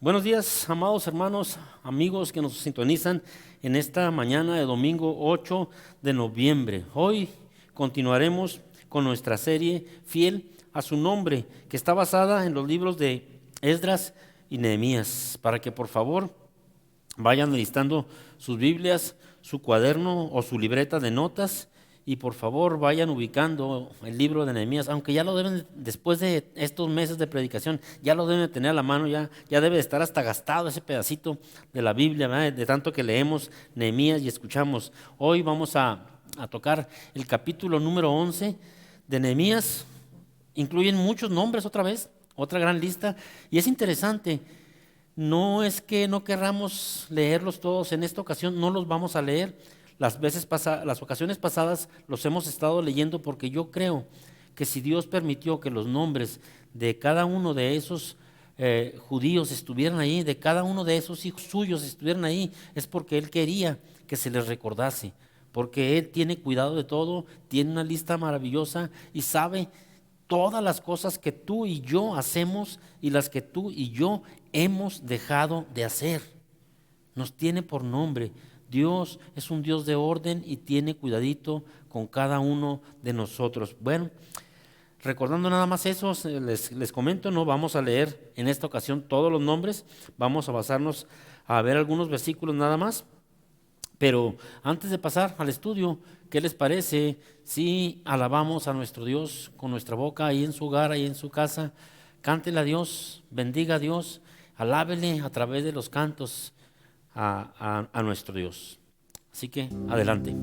Buenos días, amados hermanos, amigos que nos sintonizan en esta mañana de domingo 8 de noviembre. Hoy continuaremos con nuestra serie Fiel a su nombre, que está basada en los libros de Esdras y Nehemías, para que por favor vayan listando sus Biblias, su cuaderno o su libreta de notas y por favor vayan ubicando el libro de Nehemías, aunque ya lo deben, después de estos meses de predicación, ya lo deben tener a la mano, ya debe de estar hasta gastado ese pedacito de la Biblia, ¿verdad? De tanto que leemos Nehemías y escuchamos. Hoy vamos a tocar el capítulo número 11 de Nehemías. Incluyen muchos nombres otra vez, otra gran lista, y es interesante. No es que no querramos leerlos todos en esta ocasión, no los vamos a leer. Las ocasiones pasadas los hemos estado leyendo porque yo creo que si Dios permitió que los nombres de cada uno de esos judíos estuvieran ahí, de cada uno de esos hijos suyos estuvieran ahí, es porque Él quería que se les recordase, porque Él tiene cuidado de todo, tiene una lista maravillosa y sabe todas las cosas que tú y yo hacemos y las que tú y yo hemos dejado de hacer. Nos tiene por nombre. Dios es un Dios de orden y tiene cuidadito con cada uno de nosotros. Bueno, recordando nada más eso, les comento, no vamos a leer en esta ocasión todos los nombres, vamos a basarnos a ver algunos versículos nada más. Pero antes de pasar al estudio, ¿qué les parece si alabamos a nuestro Dios con nuestra boca ahí en su hogar, ahí en su casa? Cántele a Dios, bendiga a Dios, alábele a través de los cantos a nuestro Dios. Así que adelante.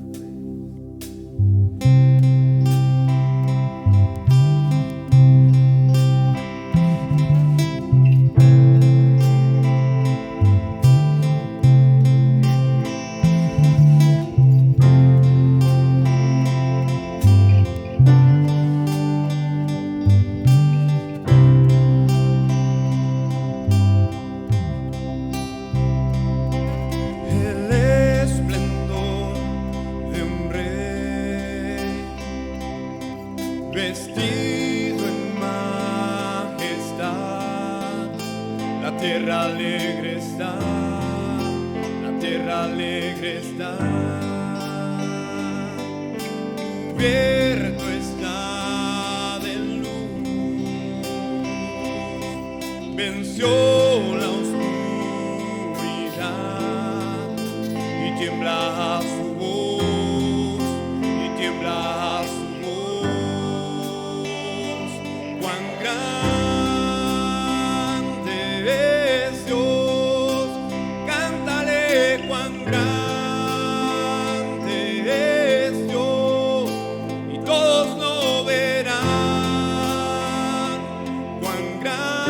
tierra alegre está, la tierra alegre está, cubierto está de luz, venció la oscuridad y tiembla su voz, y tiembla su voz, cuán grande es Dios, cántale cuán grande es Dios, y todos lo verán, cuán grande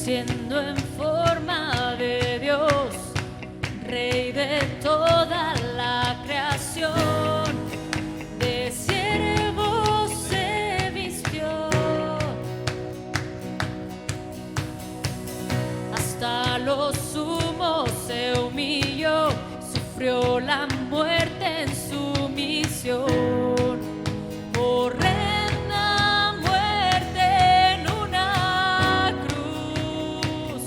siendo en forma de Dios, Rey de toda la creación, de siervo se vistió, hasta lo sumo se humilló, sufrió la muerte en sumisión. Horrenda muerte en una cruz,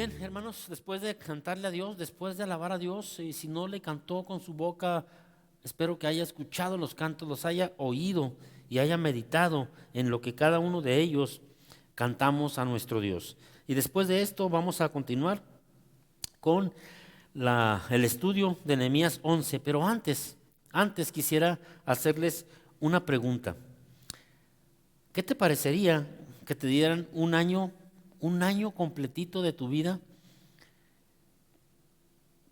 Bien, hermanos, después de cantarle a Dios, después de alabar a Dios, y si no le cantó con su boca, espero que haya escuchado los cantos, los haya oído y haya meditado en lo que cada uno de ellos cantamos a nuestro Dios. Y después de esto vamos a continuar con el estudio de Nehemías 11, pero antes quisiera hacerles una pregunta. ¿Qué te parecería que te dieran un año completito de tu vida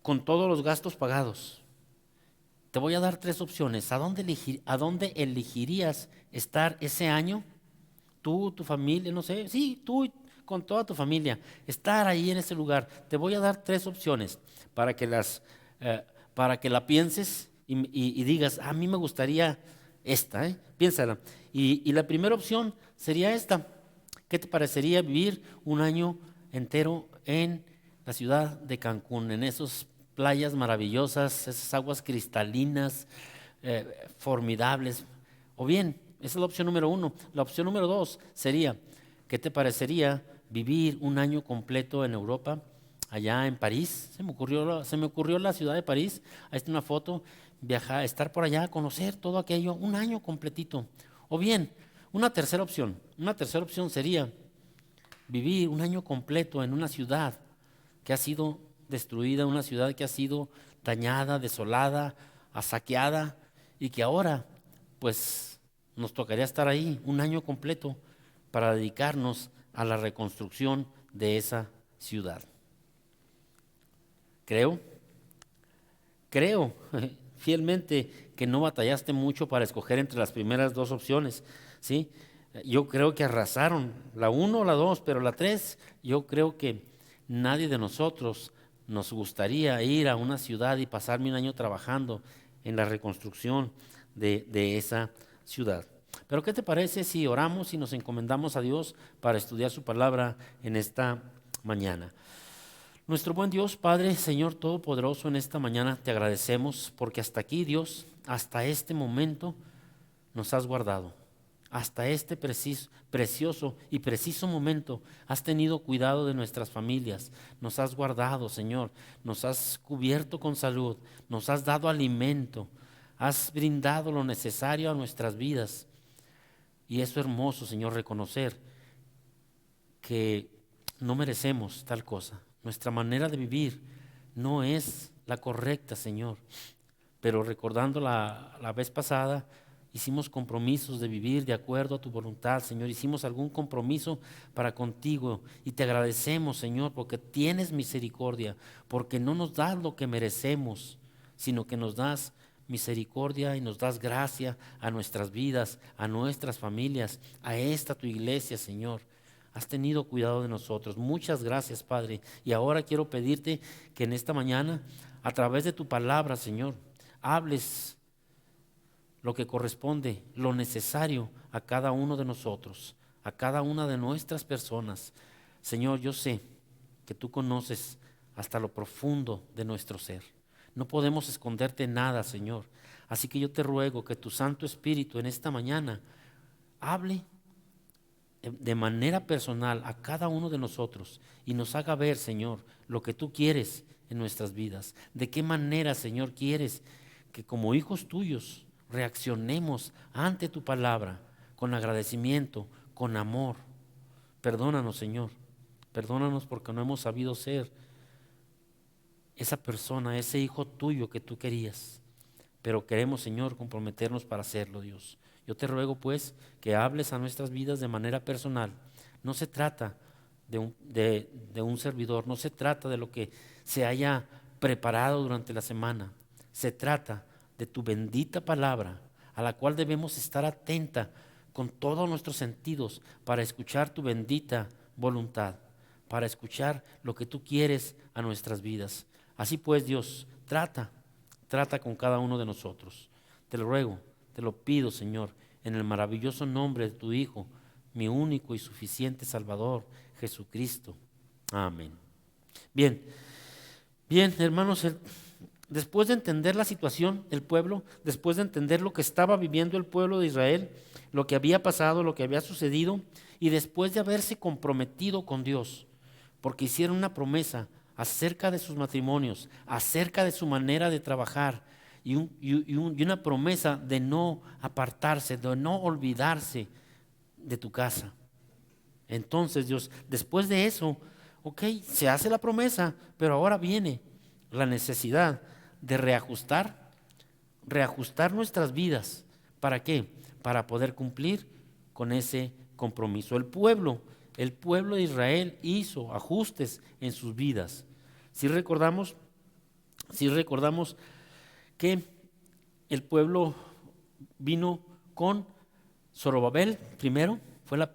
con todos los gastos pagados? Te voy a dar 3 opciones. ¿A dónde elegirías estar ese año? Tú, tu familia, no sé, sí, tú con toda tu familia, estar ahí en ese lugar. Te voy a dar 3 opciones para que la pienses y digas, a mí me gustaría esta, piénsala. Y la primera opción sería esta. ¿Qué te parecería vivir un año entero en la ciudad de Cancún, en esas playas maravillosas, esas aguas cristalinas, formidables? O bien, esa es la opción número 1. La opción número 2 sería, ¿qué te parecería vivir un año completo en Europa, allá en París? Se me ocurrió la ciudad de París. Ahí está una foto, viajar, estar por allá, conocer todo aquello, un año completito. O bien, una tercera opción sería vivir un año completo en una ciudad que ha sido destruida, una ciudad que ha sido dañada, desolada, saqueada, y que ahora pues nos tocaría estar ahí un año completo para dedicarnos a la reconstrucción de esa ciudad. Creo fielmente que no batallaste mucho para escoger entre las primeras 2 opciones, ¿sí? Yo creo que arrasaron la 1 o la 2, pero la 3, yo creo que nadie de nosotros nos gustaría ir a una ciudad y pasarme un año trabajando en la reconstrucción de esa ciudad. Pero ¿qué te parece si oramos y nos encomendamos a Dios para estudiar su palabra en esta mañana? Nuestro buen Dios, Padre, Señor Todopoderoso, en esta mañana te agradecemos porque hasta aquí, Dios, hasta este momento nos has guardado. Hasta este precioso y preciso momento has tenido cuidado de nuestras familias. Nos has guardado, Señor. Nos has cubierto con salud. Nos has dado alimento. Has brindado lo necesario a nuestras vidas. Y es hermoso, Señor, reconocer que no merecemos tal cosa. Nuestra manera de vivir no es la correcta, Señor. Pero recordando la vez pasada, hicimos compromisos de vivir de acuerdo a tu voluntad, Señor. Hicimos algún compromiso para contigo y te agradecemos, Señor, porque tienes misericordia, porque no nos das lo que merecemos, sino que nos das misericordia y nos das gracia a nuestras vidas, a nuestras familias, a esta tu iglesia, Señor. Has tenido cuidado de nosotros. Muchas gracias, Padre. Y ahora quiero pedirte que en esta mañana, a través de tu palabra, Señor, hables lo que corresponde, lo necesario a cada uno de nosotros, a cada una de nuestras personas. Señor, yo sé que tú conoces hasta lo profundo de nuestro ser. No podemos esconderte nada, Señor. Así que yo te ruego que tu Santo Espíritu en esta mañana hable de manera personal a cada uno de nosotros y nos haga ver, Señor, lo que tú quieres en nuestras vidas. De qué manera, Señor, quieres que como hijos tuyos reaccionemos ante tu palabra con agradecimiento, con amor. Perdónanos, Señor. Perdónanos porque no hemos sabido ser esa persona, ese hijo tuyo que tú querías. Pero queremos, Señor, comprometernos para hacerlo, Dios. Yo te ruego, pues, que hables a nuestras vidas de manera personal. No se trata de un servidor, no se trata de lo que se haya preparado durante la semana. Se trata de tu bendita palabra, a la cual debemos estar atenta con todos nuestros sentidos para escuchar tu bendita voluntad, para escuchar lo que tú quieres a nuestras vidas. Así pues, Dios, trata con cada uno de nosotros. Te lo ruego, te lo pido, Señor, en el maravilloso nombre de tu Hijo, mi único y suficiente Salvador, Jesucristo. Amén. Bien, hermanos, después de entender la situación del pueblo, después de entender lo que estaba viviendo el pueblo de Israel, lo que había pasado, lo que había sucedido, y después de haberse comprometido con Dios porque hicieron una promesa acerca de sus matrimonios, acerca de su manera de trabajar y una promesa de no apartarse, de no olvidarse de tu casa. Entonces Dios, después de eso, ok, se hace la promesa, pero ahora viene la necesidad de reajustar nuestras vidas. ¿Para qué? Para poder cumplir con ese compromiso. El pueblo de Israel hizo ajustes en sus vidas. Si recordamos que el pueblo vino con Zorobabel primero, fue el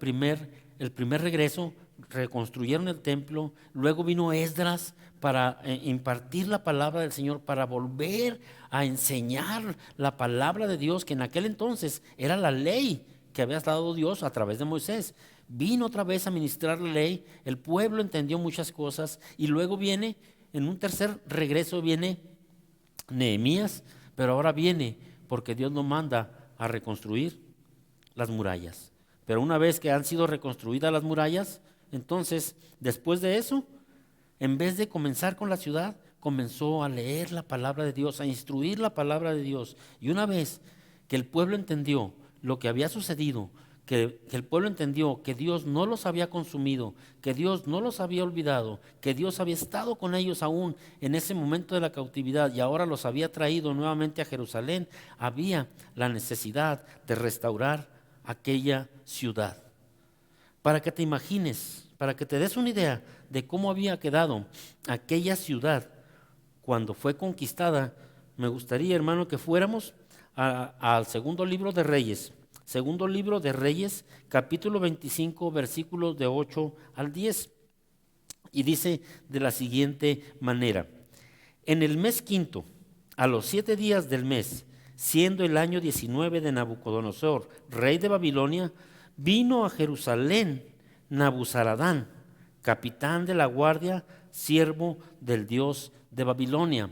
primer regreso, reconstruyeron el templo, luego vino Esdras para impartir la palabra del Señor, para volver a enseñar la palabra de Dios, que en aquel entonces era la ley que había dado Dios a través de Moisés. Vino otra vez a ministrar la ley, el pueblo entendió muchas cosas y luego viene, en un tercer regreso viene Nehemías, pero ahora viene porque Dios nos manda a reconstruir las murallas. Pero una vez que han sido reconstruidas las murallas, entonces después de eso, en vez de comenzar con la ciudad, comenzó a leer la palabra de Dios, a instruir la palabra de Dios. Y una vez que el pueblo entendió lo que había sucedido, que el pueblo entendió que Dios no los había consumido, que Dios no los había olvidado, que Dios había estado con ellos aún en ese momento de la cautividad y ahora los había traído nuevamente a Jerusalén, había la necesidad de restaurar aquella ciudad. Para que te imagines, para que te des una idea de cómo había quedado aquella ciudad cuando fue conquistada, me gustaría, hermano, que fuéramos al segundo libro de Reyes. Segundo libro de Reyes, capítulo 25, versículos de 8 al 10. Y dice de la siguiente manera: en el mes quinto, a los 7 días del mes, siendo el año 19 de Nabucodonosor, rey de Babilonia, vino a Jerusalén Nabuzaradán, capitán de la guardia, siervo del Dios de Babilonia,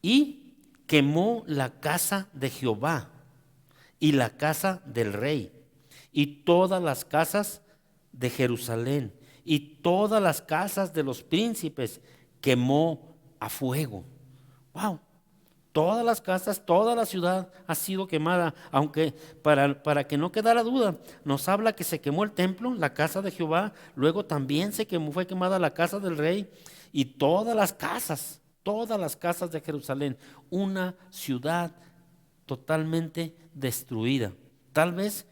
y quemó la casa de Jehová y la casa del rey, y todas las casas de Jerusalén, y todas las casas de los príncipes quemó a fuego. ¡Wow! Todas las casas, toda la ciudad ha sido quemada, aunque para que no quedara duda, nos habla que se quemó el templo, la casa de Jehová, luego también fue quemada la casa del rey, y todas las casas de Jerusalén, una ciudad totalmente destruida, tal vez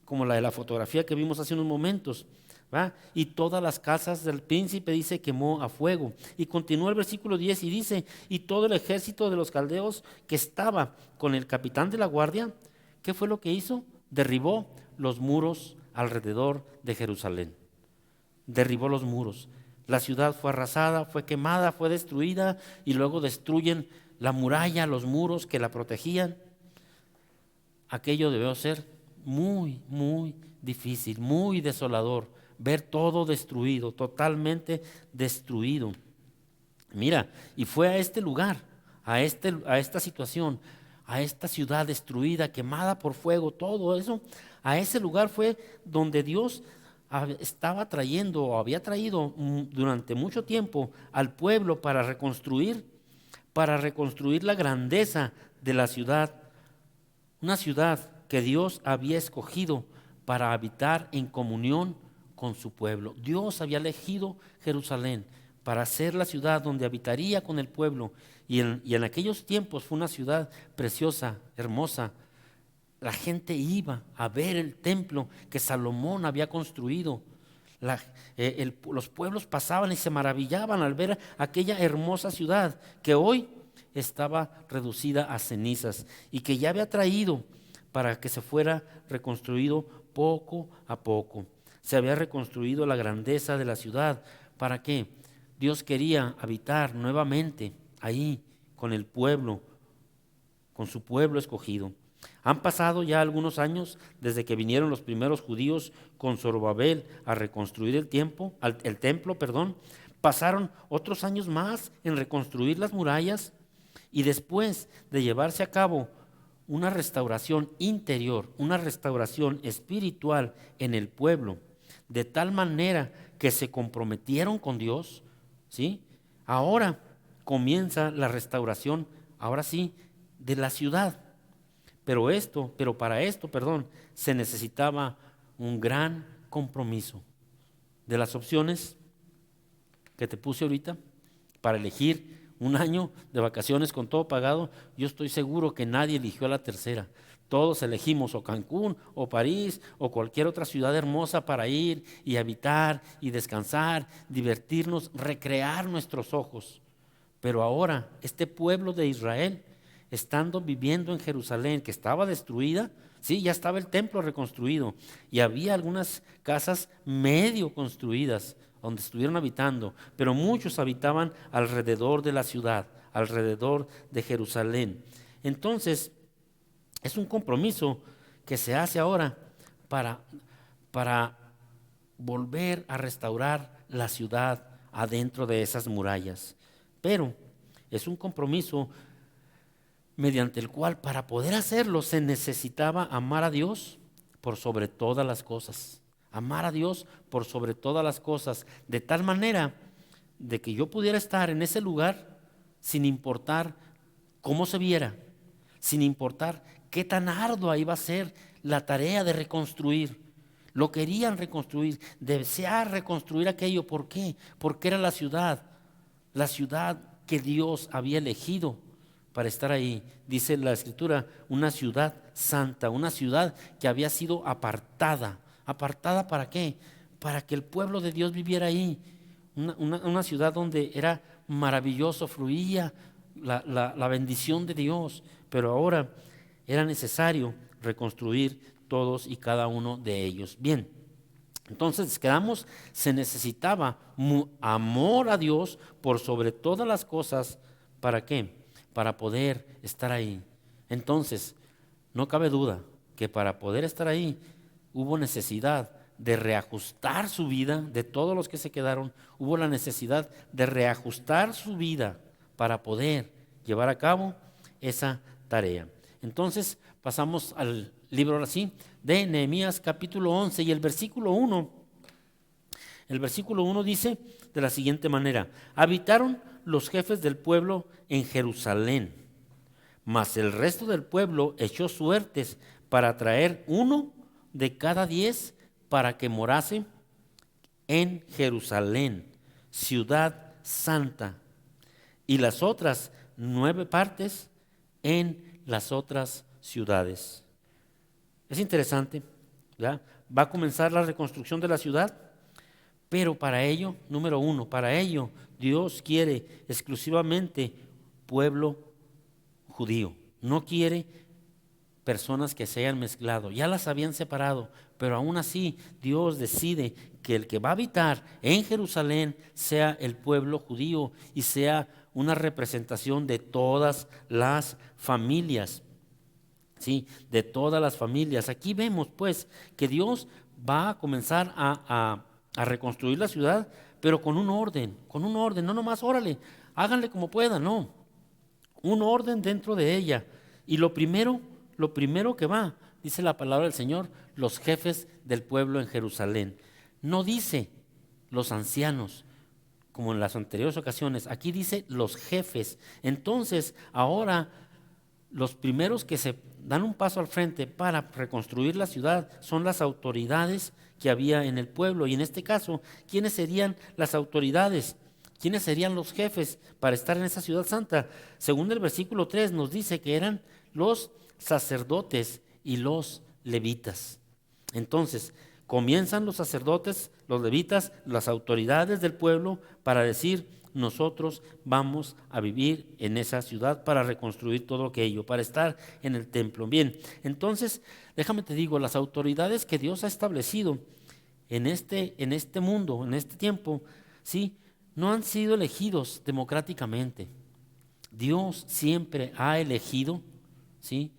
como la de la fotografía que vimos hace unos momentos, ¿va? Y todas las casas del príncipe, dice, quemó a fuego. Y continúa el versículo 10 y dice: y todo el ejército de los caldeos que estaba con el capitán de la guardia, ¿qué fue lo que hizo? Derribó los muros alrededor de Jerusalén. Derribó los muros. La ciudad fue arrasada, fue quemada, fue destruida, y luego destruyen la muralla, los muros que la protegían. Aquello debió ser muy, muy difícil, muy desolador, ver todo destruido, totalmente destruido. Mira, y fue a este lugar, a esta situación, a esta ciudad destruida, quemada por fuego, todo eso, a ese lugar fue donde Dios estaba trayendo o había traído durante mucho tiempo al pueblo para reconstruir la grandeza de la ciudad. Una ciudad que Dios había escogido para habitar en comunión con su pueblo. Dios había elegido Jerusalén para ser la ciudad donde habitaría con el pueblo. Y en aquellos tiempos fue una ciudad preciosa, hermosa. La gente iba a ver el templo que Salomón había construido. Los pueblos pasaban y se maravillaban al ver aquella hermosa ciudad que hoy estaba reducida a cenizas y que ya había traído para que se fuera reconstruido poco a poco. Se había reconstruido la grandeza de la ciudad. ¿Para qué? Dios quería habitar nuevamente ahí con el pueblo, con su pueblo escogido. Han pasado ya algunos años desde que vinieron los primeros judíos con Zorobabel a reconstruir el templo. Pasaron otros años más en reconstruir las murallas. Y después de llevarse a cabo una restauración interior, una restauración espiritual en el pueblo, de tal manera que se comprometieron con Dios, ¿sí? Ahora comienza la restauración, ahora sí, de la ciudad. Pero para esto, se necesitaba un gran compromiso. De las opciones que te puse ahorita, para elegir un año de vacaciones con todo pagado, yo estoy seguro que nadie eligió la tercera. Todos elegimos o Cancún o París o cualquier otra ciudad hermosa para ir y habitar y descansar, divertirnos, recrear nuestros ojos. Pero ahora este pueblo de Israel, estando viviendo en Jerusalén, que estaba destruida, sí, ya estaba el templo reconstruido y había algunas casas medio construidas donde estuvieron habitando, pero muchos habitaban alrededor de la ciudad, alrededor de Jerusalén. Entonces, es un compromiso que se hace ahora para volver a restaurar la ciudad adentro de esas murallas. Pero es un compromiso mediante el cual, para poder hacerlo, se necesitaba amar a Dios por sobre todas las cosas. Amar a Dios por sobre todas las cosas, de tal manera de que yo pudiera estar en ese lugar sin importar cómo se viera, sin importar qué tan ardua iba a ser la tarea de reconstruir. Lo querían reconstruir, desear reconstruir aquello. ¿Por qué? Porque era la ciudad que Dios había elegido para estar ahí. Dice la Escritura, una ciudad santa, una ciudad que había sido apartada. ¿Apartada para qué? Para que el pueblo de Dios viviera ahí. Una ciudad donde era maravilloso, fluía la bendición de Dios. Pero ahora era necesario reconstruir todos y cada uno de ellos. Bien, entonces quedamos, se necesitaba amor a Dios por sobre todas las cosas. ¿Para qué? Para poder estar ahí. Entonces, no cabe duda que para poder estar ahí hubo necesidad de reajustar su vida. De todos los que se quedaron, hubo la necesidad de reajustar su vida para poder llevar a cabo esa tarea. Entonces pasamos al libro ahora sí de Nehemías capítulo 11 y el versículo 1. El versículo 1 dice de la siguiente manera: habitaron los jefes del pueblo en Jerusalén, mas el resto del pueblo echó suertes para traer 1 de cada 10 para que morase en Jerusalén, ciudad santa, y las otras 9 partes en las otras ciudades. Es interesante, ¿verdad? Va a comenzar la reconstrucción de la ciudad, pero para ello, número 1, para ello Dios quiere exclusivamente pueblo judío. No quiere personas que se hayan mezclado, ya las habían separado, pero aún así Dios decide que el que va a habitar en Jerusalén sea el pueblo judío y sea una representación de todas las familias, ¿sí? De todas las familias. Aquí vemos pues que Dios va a comenzar a reconstruir la ciudad, pero con un orden, no nomás órale, háganle como puedan, no, un orden dentro de ella. Y lo primero que va, dice la palabra del Señor, los jefes del pueblo en Jerusalén. No dice los ancianos, como en las anteriores ocasiones, aquí dice los jefes. Entonces, ahora los primeros que se dan un paso al frente para reconstruir la ciudad son las autoridades que había en el pueblo. Y en este caso, ¿quiénes serían las autoridades? ¿Quiénes serían los jefes para estar en esa ciudad santa? Según el versículo 3 nos dice que eran los sacerdotes y los levitas. Entonces, comienzan los sacerdotes, los levitas, las autoridades del pueblo para decir: nosotros vamos a vivir en esa ciudad para reconstruir todo aquello, para estar en el templo. Bien, entonces, déjame te digo, las autoridades que Dios ha establecido en este mundo, en este tiempo, ¿sí?, no han sido elegidos democráticamente. Dios siempre ha elegido, ¿sí?,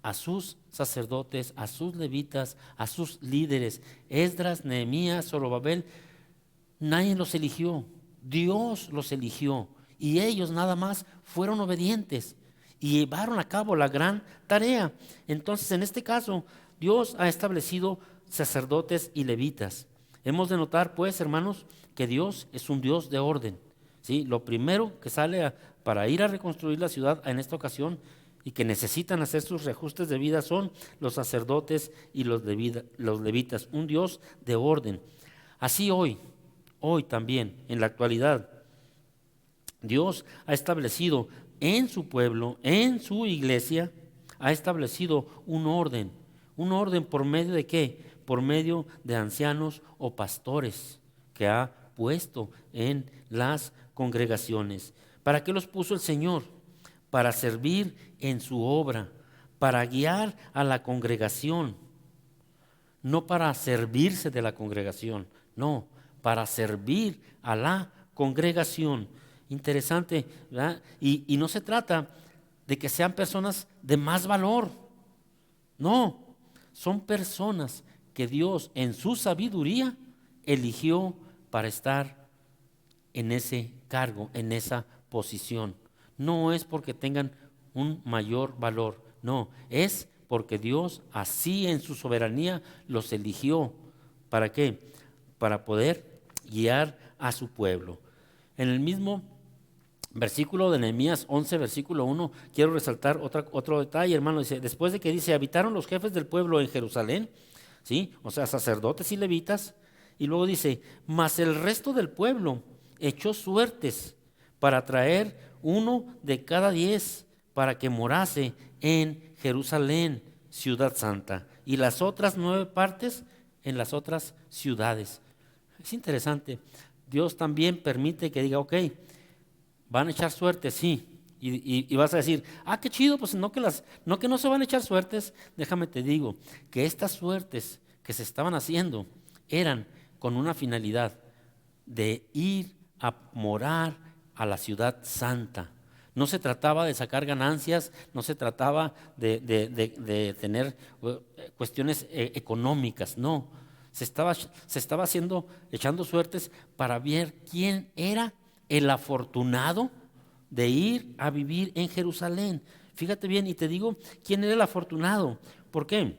a sus sacerdotes, a sus levitas, a sus líderes. Esdras, Nehemías, Zorobabel, nadie los eligió, Dios los eligió y ellos nada más fueron obedientes y llevaron a cabo la gran tarea. Entonces, en este caso, Dios ha establecido sacerdotes y levitas. Hemos de notar, pues, hermanos, que Dios es un Dios de orden. ¿Sí? Lo primero que sale para ir a reconstruir la ciudad en esta ocasión y que necesitan hacer sus reajustes de vida son los sacerdotes y los levitas, un Dios de orden. Así hoy también, en la actualidad, Dios ha establecido en su pueblo, en su iglesia, ha establecido un orden por medio de ¿qué? Por medio de ancianos o pastores que ha puesto en las congregaciones. ¿Para qué los puso el Señor? Para servir en su obra, para guiar a la congregación, no para servirse de la congregación, no, para servir a la congregación. Interesante, ¿verdad? Y no se trata de que sean personas de más valor, no, son personas que Dios en su sabiduría eligió para estar en ese cargo, en esa posición. No es porque tengan un mayor valor, no, es porque Dios así en su soberanía los eligió. ¿Para qué? Para poder guiar a su pueblo. En el mismo versículo de Nehemías 11, versículo 1, quiero resaltar otro detalle, hermano. Dice, después de que dice, habitaron los jefes del pueblo en Jerusalén, ¿sí? O sea, sacerdotes y levitas, y luego dice, mas el resto del pueblo echó suertes para traer 1 de cada 10 para que morase en Jerusalén, ciudad santa, y las otras 9 partes en las otras ciudades. Es interesante, Dios también permite que diga, ok, van a echar suertes, sí, y vas a decir, qué chido, pues no que no se van a echar suertes. Déjame te digo, que estas suertes que se estaban haciendo eran con una finalidad de ir a morar a la ciudad santa. No se trataba de sacar ganancias, no se trataba de tener cuestiones económicas, no. Se estaba echando suertes para ver quién era el afortunado de ir a vivir en Jerusalén. Fíjate bien, y te digo quién era el afortunado. ¿Por qué?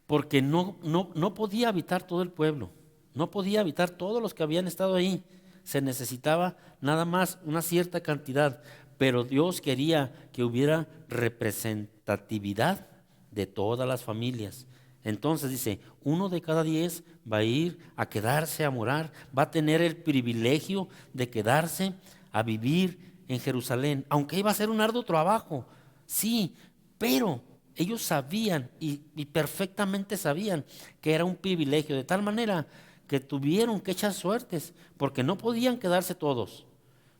Porque no podía habitar todo el pueblo, no podía habitar todos los que habían estado ahí. Se necesitaba nada más una cierta cantidad, pero Dios quería que hubiera representatividad de todas las familias. Entonces dice, 1 de cada 10 va a ir a quedarse a morar, va a tener el privilegio de quedarse a vivir en Jerusalén, aunque iba a ser un arduo trabajo, sí, pero ellos sabían y perfectamente sabían que era un privilegio, de tal manera que tuvieron que echar suertes, porque no podían quedarse todos.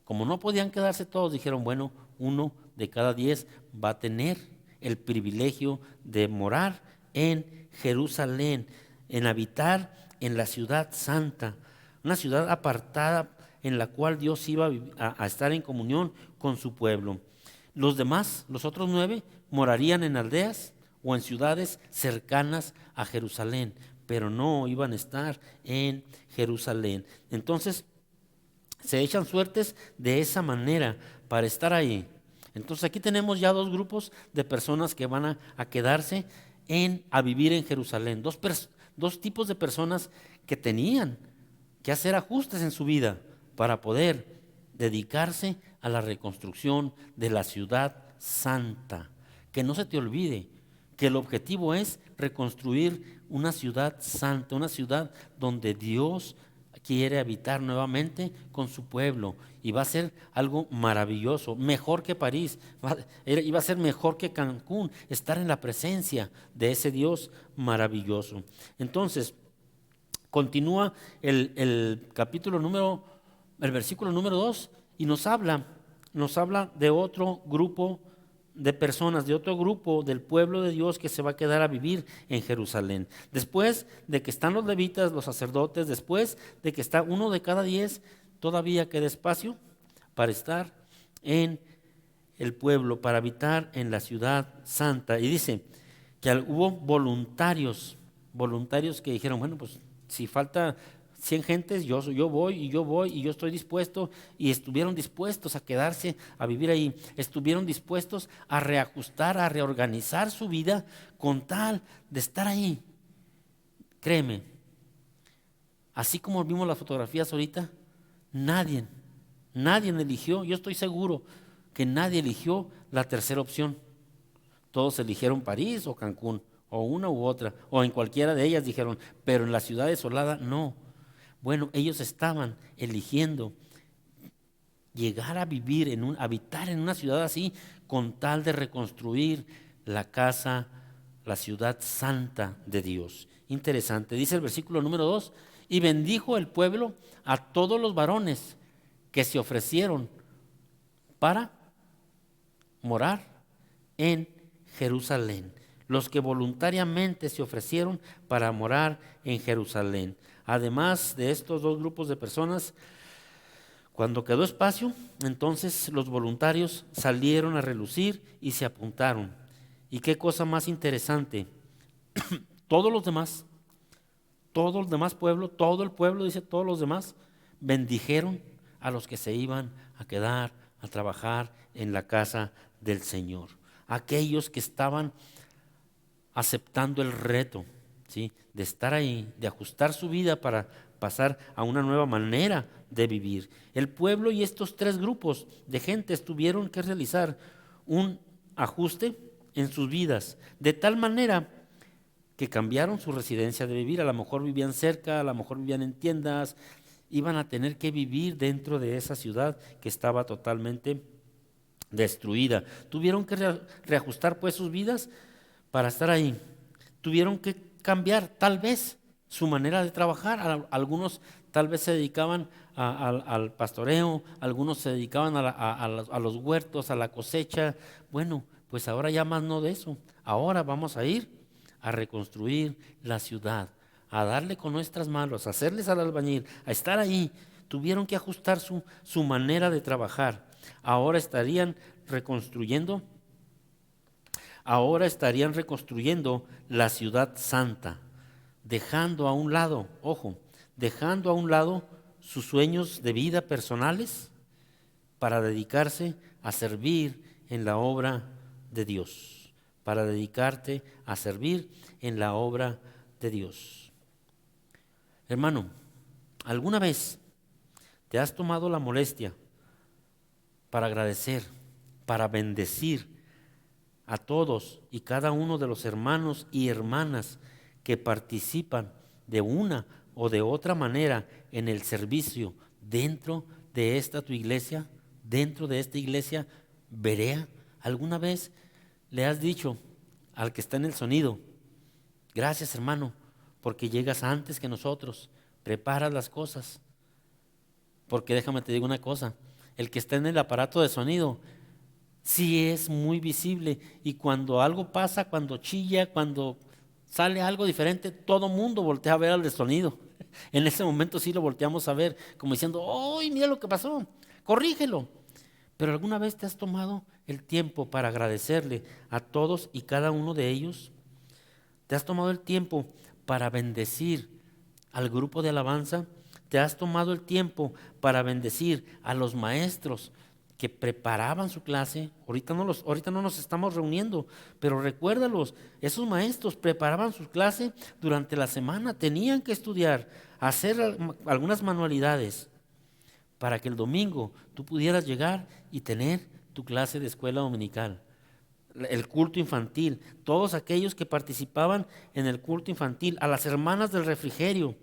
Como no podían quedarse todos, dijeron, bueno, 1 de cada 10 va a tener el privilegio de morar en Jerusalén, en habitar en la ciudad santa, una ciudad apartada en la cual Dios iba a estar en comunión con su pueblo. Los demás, los otros 9, morarían en aldeas o en ciudades cercanas a Jerusalén, pero no iban a estar en Jerusalén. Entonces, se echan suertes de esa manera para estar ahí. Entonces, aquí tenemos ya 2 grupos de personas que van a quedarse a vivir en Jerusalén. 2 tipos de personas que tenían que hacer ajustes en su vida para poder dedicarse a la reconstrucción de la ciudad santa. Que no se te olvide que el objetivo es reconstruir una ciudad santa, una ciudad donde Dios quiere habitar nuevamente con su pueblo, y va a ser algo maravilloso, mejor que París, iba a ser mejor que Cancún, estar en la presencia de ese Dios maravilloso. Entonces, continúa el versículo número 2 y nos habla de otro grupo de personas, de otro grupo del pueblo de Dios que se va a quedar a vivir en Jerusalén. Después de que están los levitas, los sacerdotes, después de que está 1 de cada 10, todavía queda espacio para estar en el pueblo, para habitar en la ciudad santa. Y dice que hubo voluntarios que dijeron, bueno, pues si falta 100 gentes, yo voy y yo estoy dispuesto, y estuvieron dispuestos a quedarse a vivir ahí, estuvieron dispuestos a reajustar, a reorganizar su vida con tal de estar ahí. Créeme, así como vimos las fotografías ahorita, nadie eligió, yo estoy seguro que nadie eligió la tercera opción. Todos eligieron París o Cancún, o una u otra, o en cualquiera de ellas dijeron, pero en la ciudad desolada no. Bueno, ellos estaban eligiendo llegar a vivir, habitar en una ciudad así, con tal de reconstruir la casa, la ciudad santa de Dios. Interesante, dice el versículo número 2, y bendijo el pueblo a todos los varones que se ofrecieron para morar en Jerusalén. Los que voluntariamente se ofrecieron para morar en Jerusalén. Además de estos dos grupos de personas, cuando quedó espacio, entonces los voluntarios salieron a relucir y se apuntaron. Y qué cosa más interesante, todos los demás pueblo, todo el pueblo, dice todos los demás, bendijeron a los que se iban a quedar a trabajar en la casa del Señor. Aquellos que estaban aceptando el reto, ¿sí?, de estar ahí, de ajustar su vida para pasar a una nueva manera de vivir. El pueblo y estos tres grupos de gentes tuvieron que realizar un ajuste en sus vidas, de tal manera que cambiaron su residencia de vivir. A lo mejor vivían cerca, a lo mejor vivían en tiendas, iban a tener que vivir dentro de esa ciudad que estaba totalmente destruida. Tuvieron que reajustar pues sus vidas para estar ahí. Tuvieron que cambiar tal vez su manera de trabajar. Algunos tal vez se dedicaban al pastoreo, algunos se dedicaban a los huertos, a la cosecha. Bueno, pues ahora ya más no de eso. Ahora vamos a ir a reconstruir la ciudad, a darle con nuestras manos, a hacerles al albañil, a estar ahí. Tuvieron que ajustar su manera de trabajar. Ahora estarían reconstruyendo la ciudad santa, dejando a un lado, dejando a un lado sus sueños de vida personales para dedicarse a servir en la obra de Dios, para dedicarte a servir en la obra de Dios. Hermano, ¿alguna vez te has tomado la molestia para agradecer, para bendecir a todos y cada uno de los hermanos y hermanas que participan de una o de otra manera en el servicio dentro de esta tu iglesia, dentro de esta iglesia Berea? ¿Alguna vez le has dicho al que está en el sonido, gracias hermano, porque llegas antes que nosotros, preparas las cosas? Porque déjame te digo una cosa, el que está en el aparato de sonido sí es muy visible, y cuando algo pasa, cuando chilla, cuando sale algo diferente, todo mundo voltea a ver al de sonido. En ese momento sí lo volteamos a ver, como diciendo, ¡ay, mira lo que pasó! ¡Corrígelo! Pero ¿alguna vez te has tomado el tiempo para agradecerle a todos y cada uno de ellos? ¿Te has tomado el tiempo para bendecir al grupo de alabanza? ¿Te has tomado el tiempo para bendecir a los maestros que preparaban su clase? Ahorita no nos estamos reuniendo, pero recuérdalos, esos maestros preparaban su clase durante la semana, tenían que estudiar, hacer algunas manualidades para que el domingo tú pudieras llegar y tener tu clase de escuela dominical. El culto infantil, todos aquellos que participaban en el culto infantil, a las hermanas del refrigerio,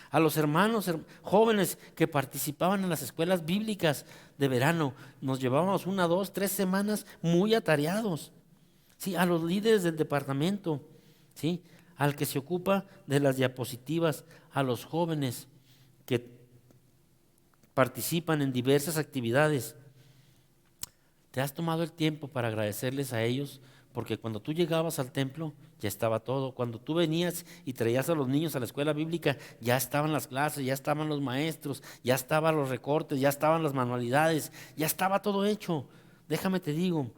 a los hermanos jóvenes que participaban en las escuelas bíblicas de verano. Nos llevábamos 1, 2, 3 semanas muy atareados. ¿Sí? A los líderes del departamento, ¿sí? Al que se ocupa de las diapositivas, a los jóvenes que participan en diversas actividades. ¿Te has tomado el tiempo para agradecerles a ellos? Porque cuando tú llegabas al templo ya estaba todo. Cuando tú venías y traías a los niños a la escuela bíblica, ya estaban las clases, ya estaban los maestros, ya estaban los recortes, ya estaban las manualidades, ya estaba todo hecho. Déjame te digo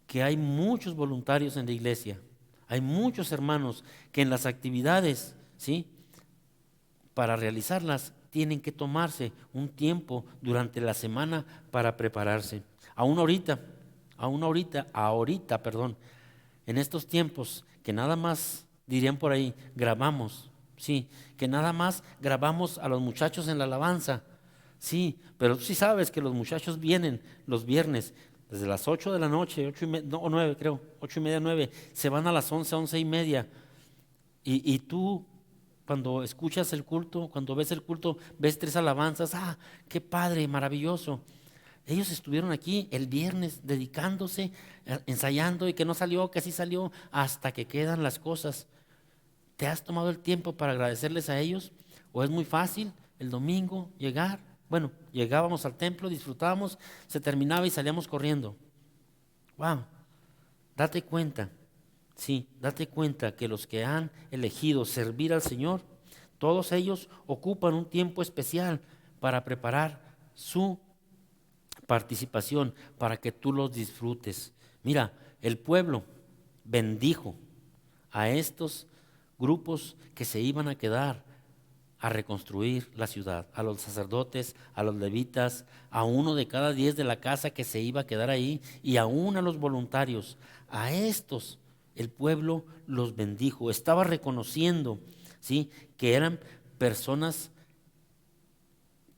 que hay muchos voluntarios en la iglesia, hay muchos hermanos que en las actividades, ¿sí?, para realizarlas tienen que tomarse un tiempo durante la semana para prepararse. Ahorita, en estos tiempos que nada más, dirían por ahí, grabamos, Sí, que nada más grabamos a los muchachos en la alabanza. Sí, pero tú sí sabes que los muchachos vienen los viernes desde las 8 de la noche, 8:30, no, 9 creo, 8:30, 9, se van a las 11, 11:30. Y tú, cuando escuchas el culto, cuando ves el culto, ves 3 alabanzas, qué padre, maravilloso. Ellos estuvieron aquí el viernes dedicándose, ensayando, y que no salió, que sí salió, hasta que quedan las cosas. ¿Te has tomado el tiempo para agradecerles a ellos? ¿O es muy fácil el domingo llegar? Bueno, llegábamos al templo, disfrutábamos, se terminaba y salíamos corriendo. Wow, date cuenta, sí, date cuenta que los que han elegido servir al Señor, todos ellos ocupan un tiempo especial para preparar su participación, para que tú los disfrutes. Mira, el pueblo bendijo a estos grupos que se iban a quedar a reconstruir la ciudad, a los sacerdotes, a los levitas, a uno de cada 10 de la casa que se iba a quedar ahí, y aún a los voluntarios. A estos el pueblo los bendijo, estaba reconociendo, ¿sí?, que eran personas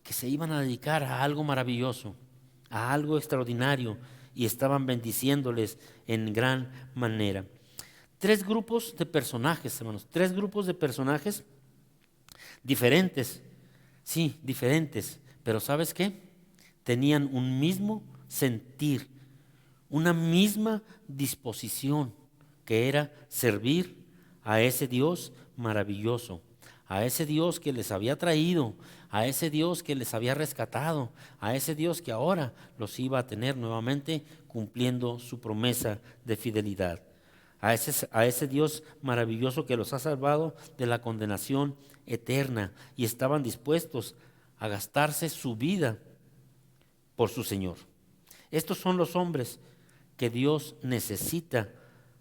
que se iban a dedicar a algo maravilloso, a algo extraordinario, y estaban bendiciéndoles en gran manera. 3 grupos de personajes, hermanos, 3 grupos de personajes diferentes, sí, diferentes, pero ¿sabes qué? Tenían un mismo sentir, una misma disposición, que era servir a ese Dios maravilloso, a ese Dios que les había traído, a ese Dios que les había rescatado, a ese Dios que ahora los iba a tener nuevamente cumpliendo su promesa de fidelidad. A ese Dios maravilloso que los ha salvado de la condenación eterna, y estaban dispuestos a gastarse su vida por su Señor. Estos son los hombres que Dios necesita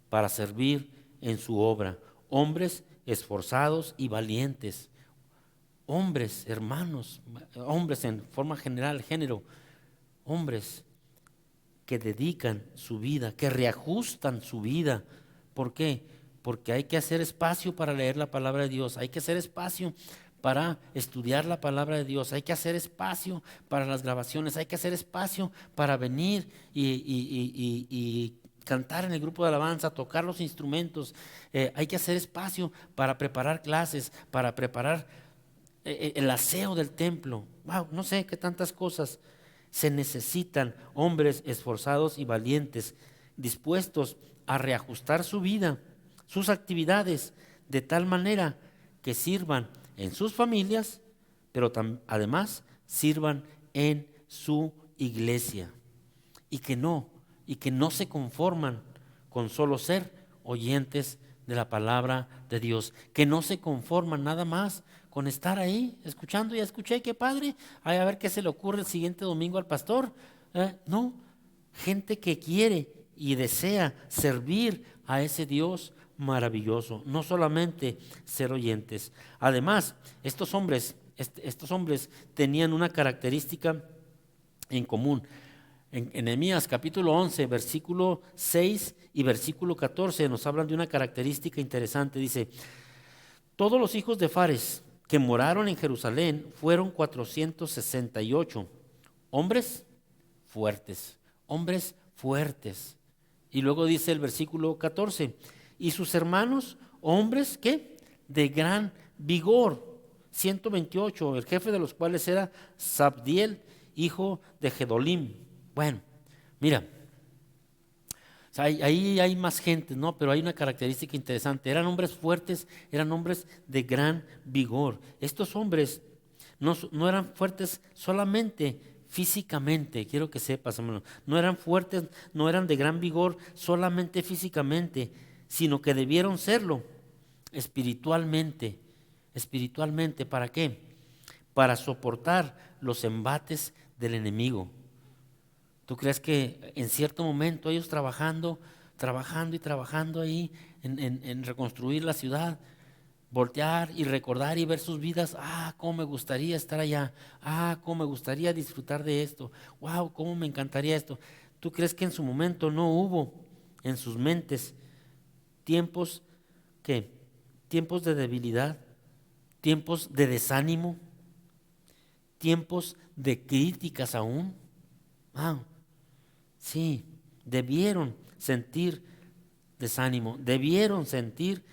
para servir en su obra. Hombres esforzados y valientes. Hombres, hermanos, hombres en forma general, género. Hombres que dedican su vida, que reajustan su vida. ¿Por qué? Porque hay que hacer espacio para leer la palabra de Dios, hay que hacer espacio para estudiar la palabra de Dios, hay que hacer espacio para las grabaciones, hay que hacer espacio para venir y cantar en el grupo de alabanza, tocar los instrumentos, hay que hacer espacio para preparar clases, para preparar el aseo del templo. Wow, no sé qué tantas cosas. Se necesitan hombres esforzados y valientes, dispuestos a reajustar su vida, sus actividades, de tal manera que sirvan en sus familias, pero además sirvan en su iglesia, y que no se conforman con solo ser oyentes de la palabra de Dios, que no se conforman nada más con estar ahí escuchando. Ya escuché, qué padre, a ver qué se le ocurre el siguiente domingo al pastor. No, gente que quiere y desea servir a ese Dios maravilloso, no solamente ser oyentes. Además, estos hombres tenían una característica en común. En Nehemías capítulo 11, versículo 6 y versículo 14 nos hablan de una característica interesante. Dice: todos los hijos de Fares que moraron en Jerusalén fueron 468, hombres fuertes, hombres fuertes. Y luego dice el versículo 14, y sus hermanos, hombres, ¿qué?, de gran vigor, 128, el jefe de los cuales era Sabdiel, hijo de Gedolim. Bueno, mira, o sea, ahí hay más gente, ¿no? Pero hay una característica interesante. Eran hombres fuertes, eran hombres de gran vigor. Estos hombres no eran fuertes solamente físicamente, quiero que sepas, hermano. No eran fuertes, no eran de gran vigor solamente físicamente, sino que debieron serlo espiritualmente. Espiritualmente, ¿para qué? Para soportar los embates del enemigo. ¿Tú crees que en cierto momento ellos trabajando ahí en reconstruir la ciudad, voltear y recordar y ver sus vidas? Cómo me gustaría estar allá, cómo me gustaría disfrutar de esto, wow, cómo me encantaría esto. ¿Tú crees que en su momento no hubo en sus mentes tiempos de debilidad, tiempos de desánimo, tiempos de críticas aún. Sí, debieron sentir desánimo, debieron sentir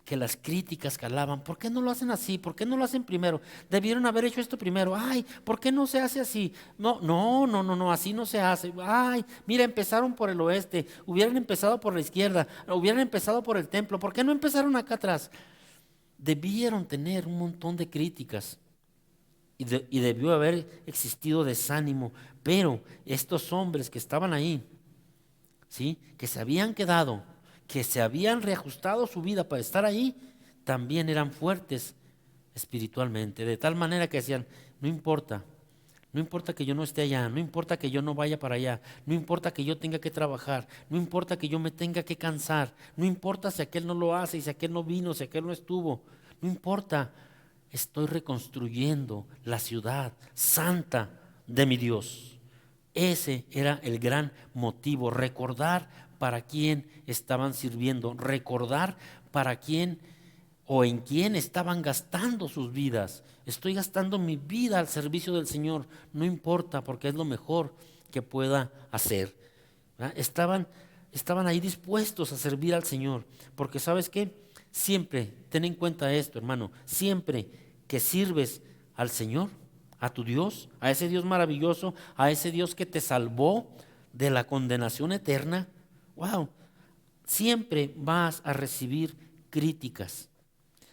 que las críticas calaban. ¿Por qué no lo hacen así? ¿Por qué no lo hacen primero? Debieron haber hecho esto primero. Ay, ¿por qué no se hace así? No, así no se hace. Ay, mira, empezaron por el oeste, hubieran empezado por la izquierda, hubieran empezado por el templo. ¿Por qué no empezaron acá atrás? Debieron tener un montón de críticas y debió haber existido desánimo. Pero estos hombres que estaban ahí, ¿sí?, que se habían quedado, que se habían reajustado su vida para estar ahí, también eran fuertes espiritualmente, de tal manera que decían, no importa que yo no esté allá, no importa que yo no vaya para allá, no importa que yo tenga que trabajar, no importa que yo me tenga que cansar, no importa si aquel no lo hace, y si aquel no vino, si aquel no estuvo, no importa, estoy reconstruyendo la ciudad santa de mi Dios. Ese era el gran motivo, recordar para quién estaban sirviendo, recordar para quién o en quién estaban gastando sus vidas. Estoy gastando mi vida al servicio del Señor, no importa, porque es lo mejor que pueda hacer. ¿Verdad? Estaban ahí dispuestos a servir al Señor, porque ¿sabes qué? Siempre, ten en cuenta esto, hermano, siempre que sirves al Señor, a tu Dios, a ese Dios maravilloso, a ese Dios que te salvó de la condenación eterna, siempre vas a recibir críticas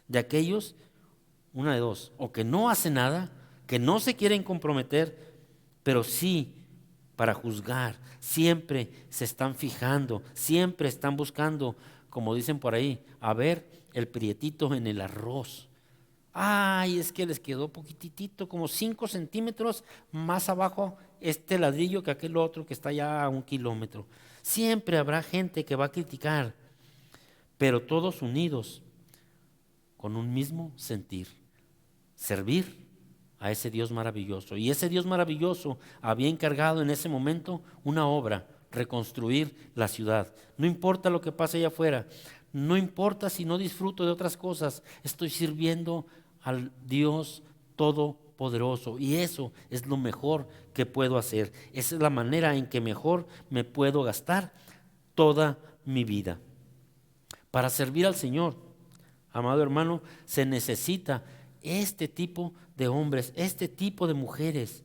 de aquellos, una de dos, o que no hacen nada, que no se quieren comprometer, pero sí para juzgar, siempre se están fijando, siempre están buscando, como dicen por ahí, a ver el prietito en el arroz. Ay, es que les quedó poquitito, como 5 centímetros más abajo este ladrillo que aquel otro que está ya a 1 kilómetro. Siempre habrá gente que va a criticar, pero todos unidos con un mismo sentir, servir a ese Dios maravilloso. Y ese Dios maravilloso había encargado en ese momento una obra, reconstruir la ciudad. No importa lo que pase allá afuera, no importa si no disfruto de otras cosas, estoy sirviendo al Dios Todopoderoso, y eso es lo mejor que puedo hacer. Esa es la manera en que mejor me puedo gastar toda mi vida. Para servir al Señor, amado hermano, se necesita este tipo de hombres, este tipo de mujeres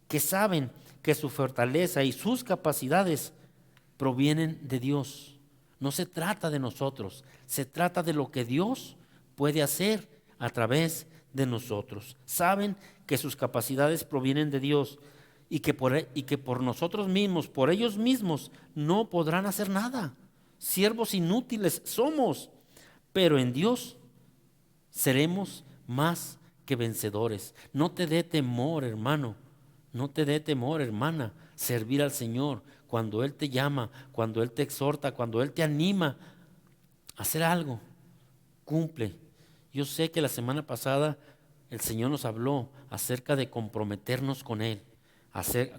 que saben que su fortaleza y sus capacidades provienen de Dios. No se trata de nosotros, se trata de lo que Dios puede hacer a través de nosotros. Saben que sus capacidades provienen de Dios y que por nosotros mismos, por ellos mismos, no podrán hacer nada. Siervos inútiles somos, pero en Dios seremos más que vencedores. No te dé temor, hermano, no te dé temor, hermana, servir al Señor cuando Él te llama, cuando Él te exhorta, cuando Él te anima a hacer algo. Cumple. Yo sé que la semana pasada el Señor nos habló acerca de comprometernos con Él,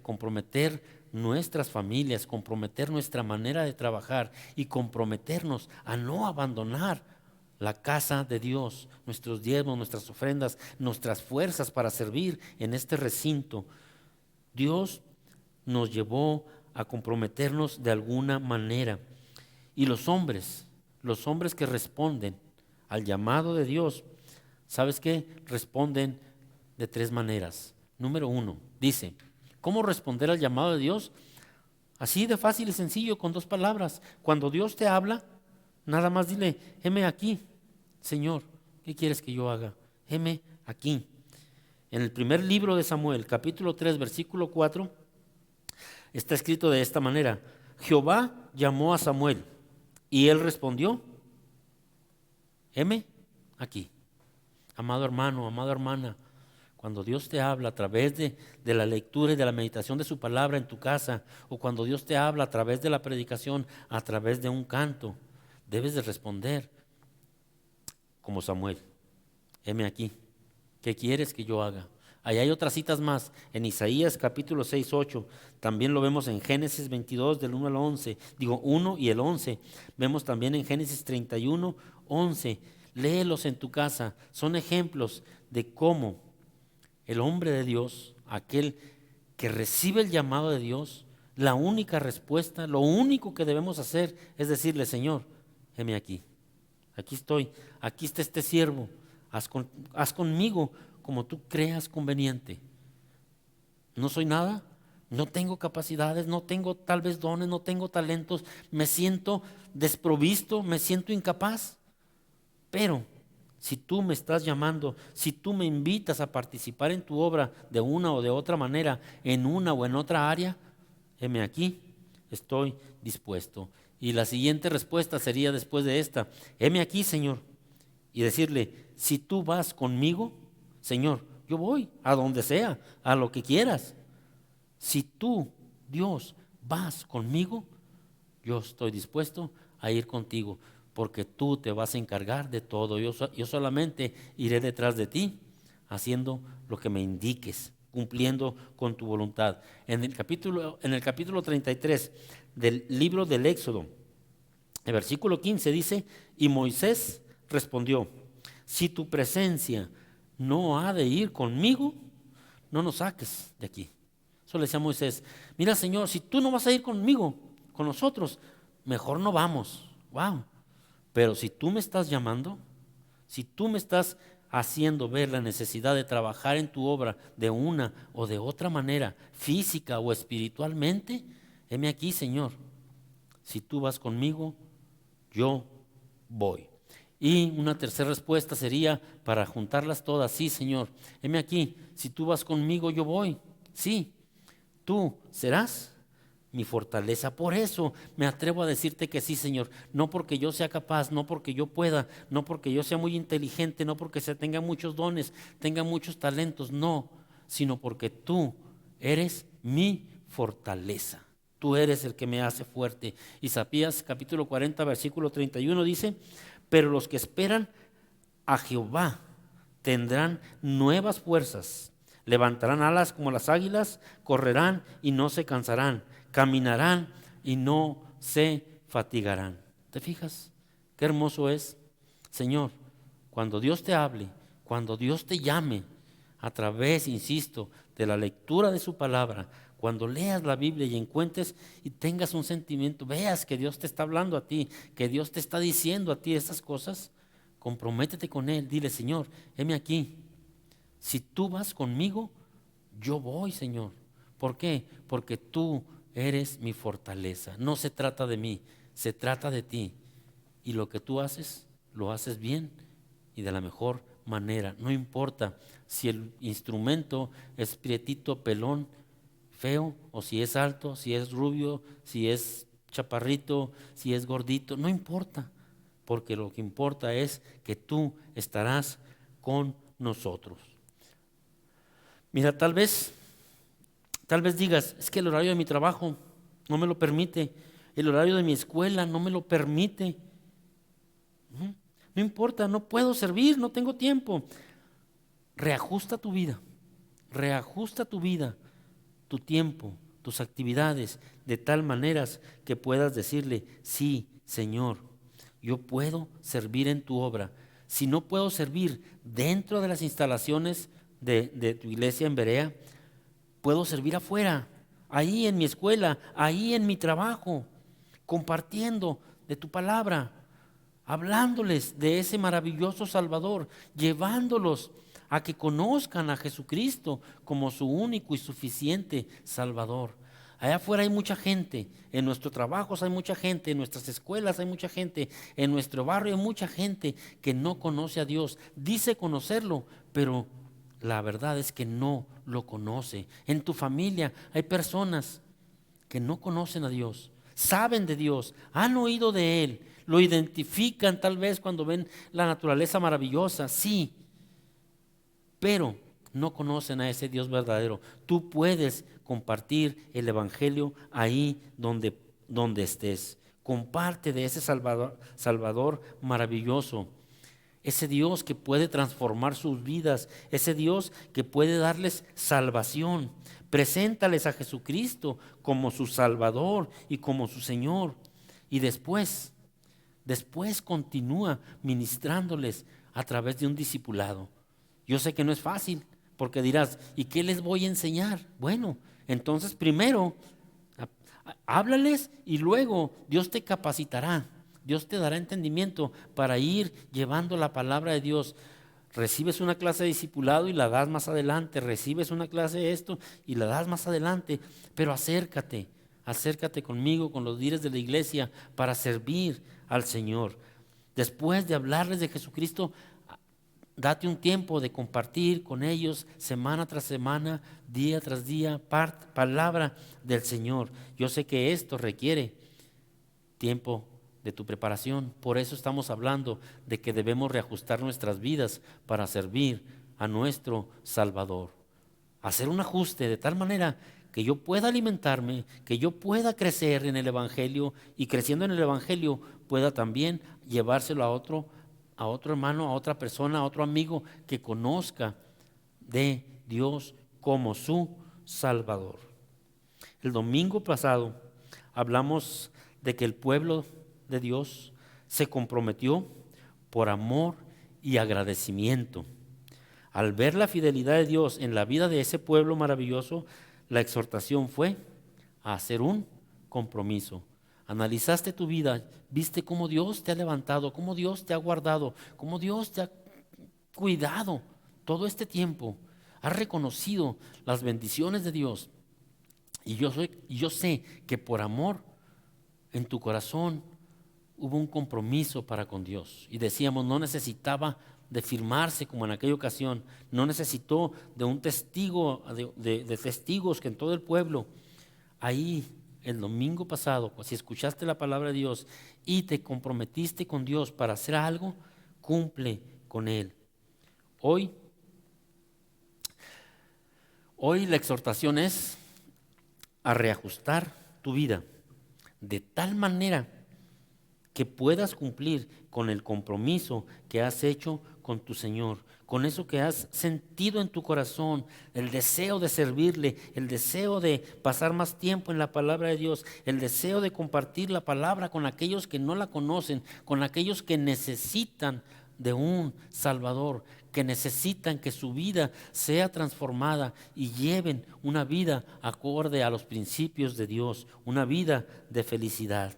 comprometer nuestras familias, comprometer nuestra manera de trabajar y comprometernos a no abandonar la casa de Dios, nuestros diezmos, nuestras ofrendas, nuestras fuerzas para servir en este recinto. Dios nos llevó a comprometernos de alguna manera. Y los hombres que responden al llamado de Dios, ¿sabes qué? Responden de 3 maneras. Número 1, dice, ¿cómo responder al llamado de Dios? Así de fácil y sencillo, con 2 palabras. Cuando Dios te habla, nada más dile, heme aquí, Señor, ¿qué quieres que yo haga? Heme aquí. En el primer libro de Samuel, capítulo 3, versículo 4, está escrito de esta manera: Jehová llamó a Samuel y él respondió, heme aquí. Amado hermano, amada hermana, cuando Dios te habla a través de la lectura y de la meditación de su palabra en tu casa, o cuando Dios te habla a través de la predicación, a través de un canto, debes de responder como Samuel, heme aquí, ¿qué quieres que yo haga? Ahí hay otras citas más, en Isaías capítulo 6, 8, también lo vemos en Génesis 22 del 1 y el 11, vemos también en Génesis 31, 11, léelos en tu casa. Son ejemplos de cómo el hombre de Dios, aquel que recibe el llamado de Dios, la única respuesta, lo único que debemos hacer es decirle: Señor, heme aquí, aquí estoy, aquí está este siervo, haz conmigo como tú creas conveniente. No soy nada, no tengo capacidades, no tengo tal vez dones, no tengo talentos, me siento desprovisto, me siento incapaz, pero si tú me estás llamando, si tú me invitas a participar en tu obra de una o de otra manera, en una o en otra área, heme aquí, estoy dispuesto. Y la siguiente respuesta sería después de esta: heme aquí, Señor. Y decirle: si tú vas conmigo, Señor, yo voy a donde sea, a lo que quieras. Si tú, Dios, vas conmigo, yo estoy dispuesto a ir contigo, porque tú te vas a encargar de todo. Yo solamente iré detrás de ti, haciendo lo que me indiques, cumpliendo con tu voluntad. En el capítulo 33 del libro del Éxodo, el versículo 15 dice: y Moisés respondió: si tu presencia no ha de ir conmigo, no nos saques de aquí. Eso le decía Moisés: mira, Señor, si tú no vas a ir conmigo, con nosotros, mejor no vamos. Wow. Pero si tú me estás llamando, si tú me estás haciendo ver la necesidad de trabajar en tu obra de una o de otra manera, física o espiritualmente, heme aquí, Señor. Si tú vas conmigo, yo voy. Y una tercera respuesta sería, para juntarlas todas: sí, Señor, heme aquí, si tú vas conmigo, yo voy. Sí, tú serás mi fortaleza. Por eso me atrevo a decirte que sí, Señor. No porque yo sea capaz, no porque yo pueda, no porque yo sea muy inteligente, no porque tenga muchos dones, tenga muchos talentos, no, sino porque tú eres mi fortaleza. Tú eres el que me hace fuerte. Isaías capítulo 40, versículo 31 dice: pero los que esperan a Jehová tendrán nuevas fuerzas, levantarán alas como las águilas, correrán y no se cansarán, caminarán y no se fatigarán. ¿Te fijas? Qué hermoso es, Señor, cuando Dios te hable, cuando Dios te llame a través, insisto, de la lectura de su palabra. Cuando leas la Biblia y encuentres y tengas un sentimiento, veas que Dios te está hablando a ti, que Dios te está diciendo a ti estas cosas, comprométete con Él. Dile: Señor, heme aquí. Si tú vas conmigo, yo voy, Señor. ¿Por qué? Porque tú eres mi fortaleza. No se trata de mí, se trata de ti. Y lo que tú haces, lo haces bien y de la mejor manera. No importa si el instrumento es prietito, pelón, feo, o si es alto, si es rubio, si es chaparrito, si es gordito, no importa, porque lo que importa es que tú estarás con nosotros. Mira, tal vez digas: es que el horario de mi trabajo no me lo permite, el horario de mi escuela no me lo permite. No importa, no puedo servir, no tengo tiempo. Reajusta tu vida, tu tiempo, tus actividades, de tal manera que puedas decirle: sí, Señor, yo puedo servir en tu obra. Si no puedo servir dentro de las instalaciones de tu iglesia en Berea, puedo servir afuera, ahí en mi escuela, ahí en mi trabajo, compartiendo de tu palabra, hablándoles de ese maravilloso Salvador, llevándolos a que conozcan a Jesucristo como su único y suficiente Salvador. Allá afuera hay mucha gente, en nuestros trabajos hay mucha gente, en nuestras escuelas hay mucha gente, en nuestro barrio hay mucha gente que no conoce a Dios. Dice conocerlo, pero la verdad es que no lo conoce. En tu familia hay personas que no conocen a Dios, saben de Dios, han oído de Él, lo identifican tal vez cuando ven la naturaleza maravillosa, sí, pero no conocen a ese Dios verdadero. Tú puedes compartir el evangelio ahí donde estés. Comparte de ese Salvador maravilloso, ese Dios que puede transformar sus vidas, ese Dios que puede darles salvación. Preséntales a Jesucristo como su Salvador y como su Señor. Y después Después continúa ministrándoles a través de un discipulado. Yo sé que no es fácil, porque dirás, ¿y qué les voy a enseñar? Bueno, entonces primero háblales y luego Dios te capacitará. Dios te dará entendimiento para ir llevando la palabra de Dios. Recibes una clase de discipulado y la das más adelante. Recibes una clase de esto y la das más adelante. Pero acércate conmigo, con los líderes de la iglesia, para servir al Señor. Después de hablarles de Jesucristo, date un tiempo de compartir con ellos semana tras semana, día tras día, palabra del Señor. Yo sé que esto requiere tiempo de tu preparación. Por eso estamos hablando de que debemos reajustar nuestras vidas para servir a nuestro Salvador. Hacer un ajuste de tal manera que yo pueda alimentarme, que yo pueda crecer en el Evangelio y creciendo en el Evangelio pueda también llevárselo a otro hermano, a otra persona, a otro amigo que conozca de Dios como su Salvador. El domingo pasado hablamos de que el pueblo de Dios se comprometió por amor y agradecimiento. Al ver la fidelidad de Dios en la vida de ese pueblo maravilloso, la exhortación fue a hacer un compromiso. Analizaste tu vida, viste cómo Dios te ha levantado, cómo Dios te ha guardado, cómo Dios te ha cuidado todo este tiempo. Has reconocido las bendiciones de Dios. Y yo sé que por amor en tu corazón hubo un compromiso para con Dios. Y decíamos, no necesitaba de firmarse como en aquella ocasión, no necesitó de un testigo, de testigos que en todo el pueblo. Ahí, el domingo pasado, si escuchaste la palabra de Dios y te comprometiste con Dios para hacer algo, cumple con Él. Hoy la exhortación es a reajustar tu vida de tal manera que puedas cumplir con el compromiso que has hecho con tu Señor, con eso que has sentido en tu corazón, el deseo de servirle, el deseo de pasar más tiempo en la palabra de Dios, el deseo de compartir la palabra con aquellos que no la conocen, con aquellos que necesitan de un Salvador, que necesitan que su vida sea transformada y lleven una vida acorde a los principios de Dios, una vida de felicidad.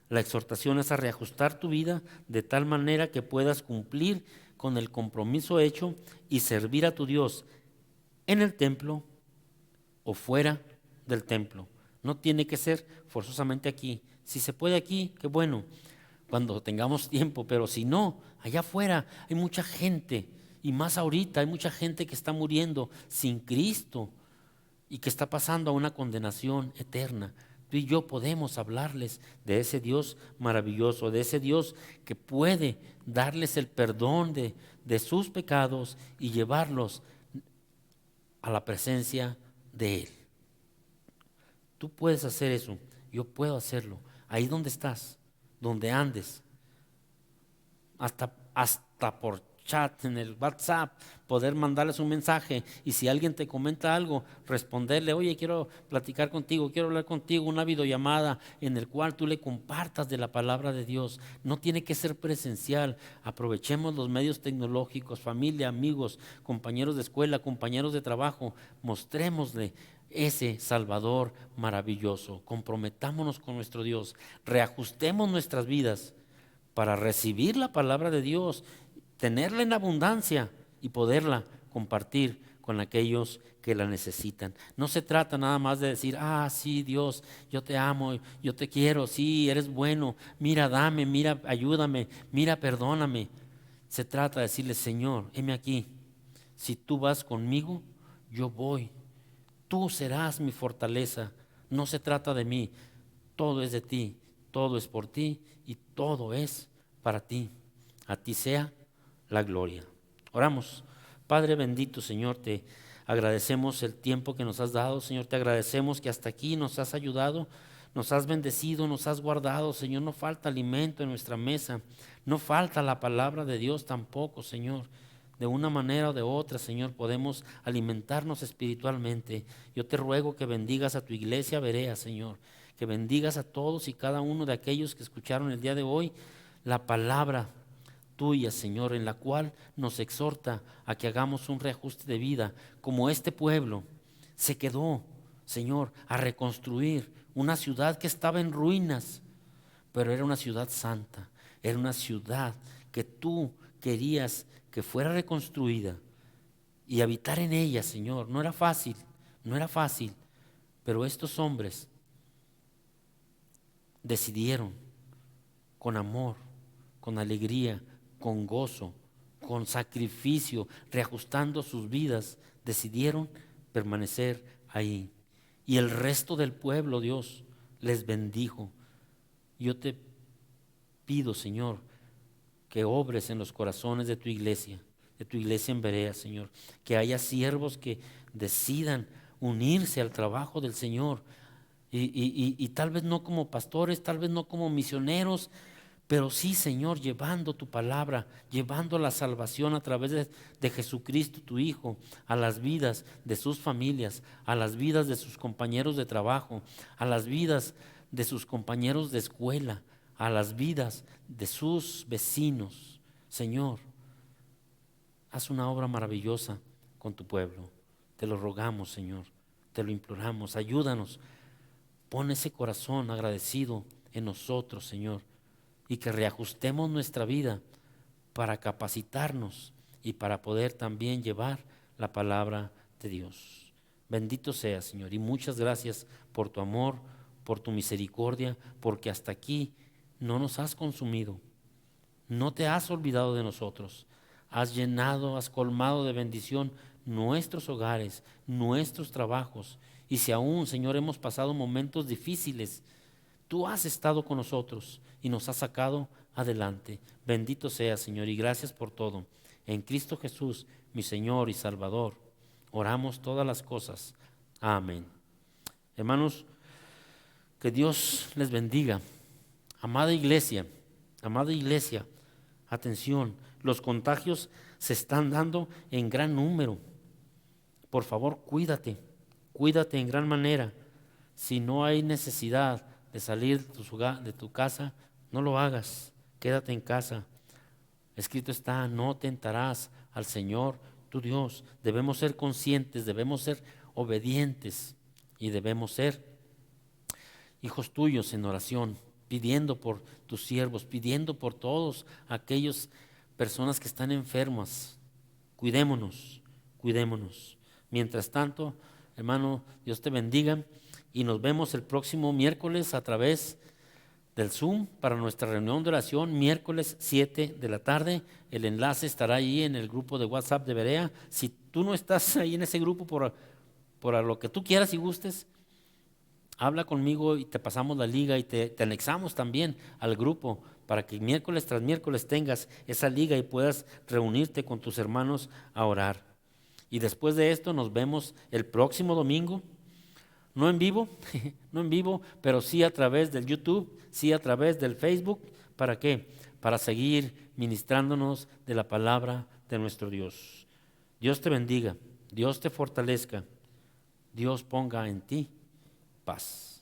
La exhortación es a reajustar tu vida de tal manera que puedas cumplir con el compromiso hecho y servir a tu Dios en el templo o fuera del templo. No tiene que ser forzosamente aquí. Si se puede aquí, qué bueno, cuando tengamos tiempo, pero si no, allá afuera hay mucha gente, y más ahorita hay mucha gente que está muriendo sin Cristo y que está pasando a una condenación eterna. Tú y yo podemos hablarles de ese Dios maravilloso, de ese Dios que puede darles el perdón de sus pecados y llevarlos a la presencia de Él. Tú puedes hacer eso, yo puedo hacerlo. Ahí donde estás, donde andes, hasta por chat, en el WhatsApp, poder mandarles un mensaje y si alguien te comenta algo, responderle, oye, quiero platicar contigo, quiero hablar contigo, una videollamada en el cual tú le compartas de la palabra de Dios. No tiene que ser presencial, aprovechemos los medios tecnológicos, familia, amigos, compañeros de escuela, compañeros de trabajo, mostrémosle ese Salvador maravilloso, comprometámonos con nuestro Dios, reajustemos nuestras vidas para recibir la palabra de Dios, tenerla en abundancia y poderla compartir con aquellos que la necesitan. No se trata nada más de decir, sí, Dios, yo te amo, yo te quiero, sí, eres bueno, mira, dame, mira, ayúdame, mira, perdóname. Se trata de decirle, Señor, heme aquí, si tú vas conmigo, yo voy, tú serás mi fortaleza. No se trata de mí, todo es de ti, todo es por ti y todo es para ti. A ti sea la gloria. Oramos. Padre bendito, Señor, te agradecemos el tiempo que nos has dado, Señor, te agradecemos que hasta aquí nos has ayudado, nos has bendecido, nos has guardado, Señor, no falta alimento en nuestra mesa, no falta la palabra de Dios tampoco, Señor. De una manera o de otra, Señor, podemos alimentarnos espiritualmente. Yo te ruego que bendigas a tu iglesia Berea, Señor, que bendigas a todos y cada uno de aquellos que escucharon el día de hoy, la palabra tuya, Señor, en la cual nos exhorta a que hagamos un reajuste de vida, como este pueblo se quedó, Señor, a reconstruir una ciudad que estaba en ruinas, pero era una ciudad santa, era una ciudad que tú querías que fuera reconstruida y habitar en ella, Señor. No era fácil, no era fácil, pero estos hombres decidieron con amor, con alegría, con gozo, con sacrificio, reajustando sus vidas, decidieron permanecer ahí. Y el resto del pueblo, Dios, les bendijo. Yo te pido, Señor, que obres en los corazones de tu iglesia en Berea, Señor. Que haya siervos que decidan unirse al trabajo del Señor. Y tal vez no como pastores, tal vez no como misioneros, pero sí, Señor, llevando tu palabra, llevando la salvación a través de Jesucristo, tu Hijo, a las vidas de sus familias, a las vidas de sus compañeros de trabajo, a las vidas de sus compañeros de escuela, a las vidas de sus vecinos. Señor, haz una obra maravillosa con tu pueblo. Te lo rogamos, Señor, te lo imploramos. Ayúdanos, pon ese corazón agradecido en nosotros, Señor, y que reajustemos nuestra vida para capacitarnos y para poder también llevar la palabra de Dios. Bendito sea, Señor, y muchas gracias por tu amor, por tu misericordia, porque hasta aquí no nos has consumido, no te has olvidado de nosotros, has llenado, has colmado de bendición nuestros hogares, nuestros trabajos, y si aún, Señor, hemos pasado momentos difíciles, tú has estado con nosotros y nos has sacado adelante. Bendito sea, Señor, y gracias por todo. En Cristo Jesús, mi Señor y Salvador, oramos todas las cosas. Amén. Hermanos, que Dios les bendiga. Amada iglesia, atención, los contagios se están dando en gran número. Por favor, cuídate en gran manera. Si no hay necesidad de salir de tu casa, no lo hagas, quédate en casa. Escrito está, no tentarás al Señor tu Dios. Debemos ser conscientes, debemos ser obedientes y debemos ser hijos tuyos en oración, pidiendo por tus siervos, pidiendo por todos aquellas personas que están enfermas. Cuidémonos. Mientras tanto, hermano, Dios te bendiga. Y nos vemos el próximo miércoles a través del Zoom para nuestra reunión de oración, miércoles 7 de la tarde. El enlace estará ahí en el grupo de WhatsApp de Berea. Si tú no estás ahí en ese grupo por lo que tú quieras y gustes, habla conmigo y te pasamos la liga y te anexamos también al grupo para que miércoles tras miércoles tengas esa liga y puedas reunirte con tus hermanos a orar. Y después de esto nos vemos el próximo domingo. No en vivo, pero sí a través del YouTube, sí a través del Facebook. ¿Para qué? Para seguir ministrándonos de la palabra de nuestro Dios. Dios te bendiga, Dios te fortalezca, Dios ponga en ti paz.